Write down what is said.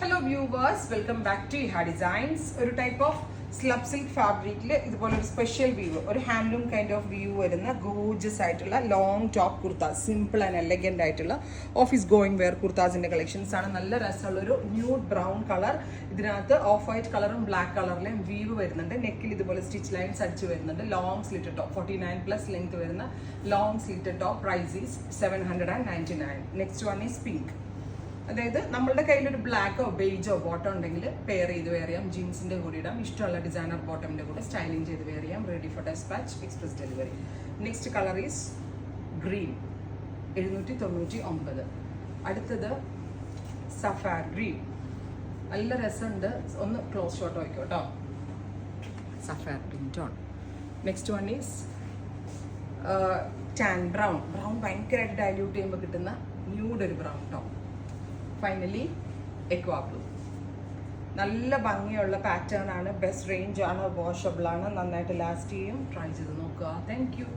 Hello viewers, welcome back to Iha Designs. ഒരു type of slub silk ഫാബ്രിക്കിൽ ഇതുപോലെ ഒരു സ്പെഷ്യൽ വ്യൂ, ഒരു ഹാൻഡ്ലൂം കൈൻഡ് ഓഫ് വ്യൂ വരുന്ന ഗോർജിയസ് ആയിട്ടുള്ള long top kurtas, simple and elegant ആയിട്ടുള്ള ഓഫീസ് ഗോയിങ് വെയർ കുർത്താസിന്റെ കളക്ഷൻസ് ആണ്. നല്ല രസമുള്ളൊരു ന്യൂഡ് ബ്രൗൺ കളർ, ഇതിനകത്ത് ഓഫ് വൈറ്റ് കളറും ബ്ലാക്ക് കളറിലെയും വ്യൂ വരുന്നുണ്ട്. നെക്കിൽ ഇതുപോലെ സ്റ്റിച്ച് ലൈൻസ് അടിച്ച് വരുന്നുണ്ട്. ലോങ് സ്ലിറ്റഡ് ടോപ്പ്, 49+ ലെങ്ത് വരുന്ന long slitted top. Price is 799. Next one is pink. അതായത് നമ്മളുടെ കയ്യിലൊരു ബ്ലാക്കോ ബേജോ ബോട്ടം ഉണ്ടെങ്കിൽ പെയർ ചെയ്ത് വെയർ ചെയ്യാം. ജീൻസിൻ്റെ കൂടെ ഇടാം. ഇഷ്ടമുള്ള ഡിസൈനർ ബോട്ടമിൻ്റെ കൂടെ സ്റ്റൈലിംഗ് ചെയ്ത് വെയർ ചെയ്യാം. Ready for dispatch, express delivery. Next colour is green, 799. അടുത്തത് സഫാർ ഗ്രീൻ, നല്ല രസമുണ്ട്. ഒന്ന് ക്ലോസ് ഷോട്ട് വയ്ക്കും കേട്ടോ. സഫാർ green tone. Next one is tan brown. Brown ഭയങ്കരമായിട്ട് ഡൈല്യൂട്ട് ചെയ്യുമ്പോൾ കിട്ടുന്ന ന്യൂഡ് ഒരു brown tone. Finally aqua blue. നല്ല ഭംഗിയുള്ള പാറ്റേൺ ആണ്, ബെസ്റ്റ് റേഞ്ച് ആണ്, വാഷബിൾ ആണ്, നന്നായിട്ട് ലാസ്റ്റ് ചെയ്യും. ട്രൈ ചെയ്ത് നോക്കുക. Thank you.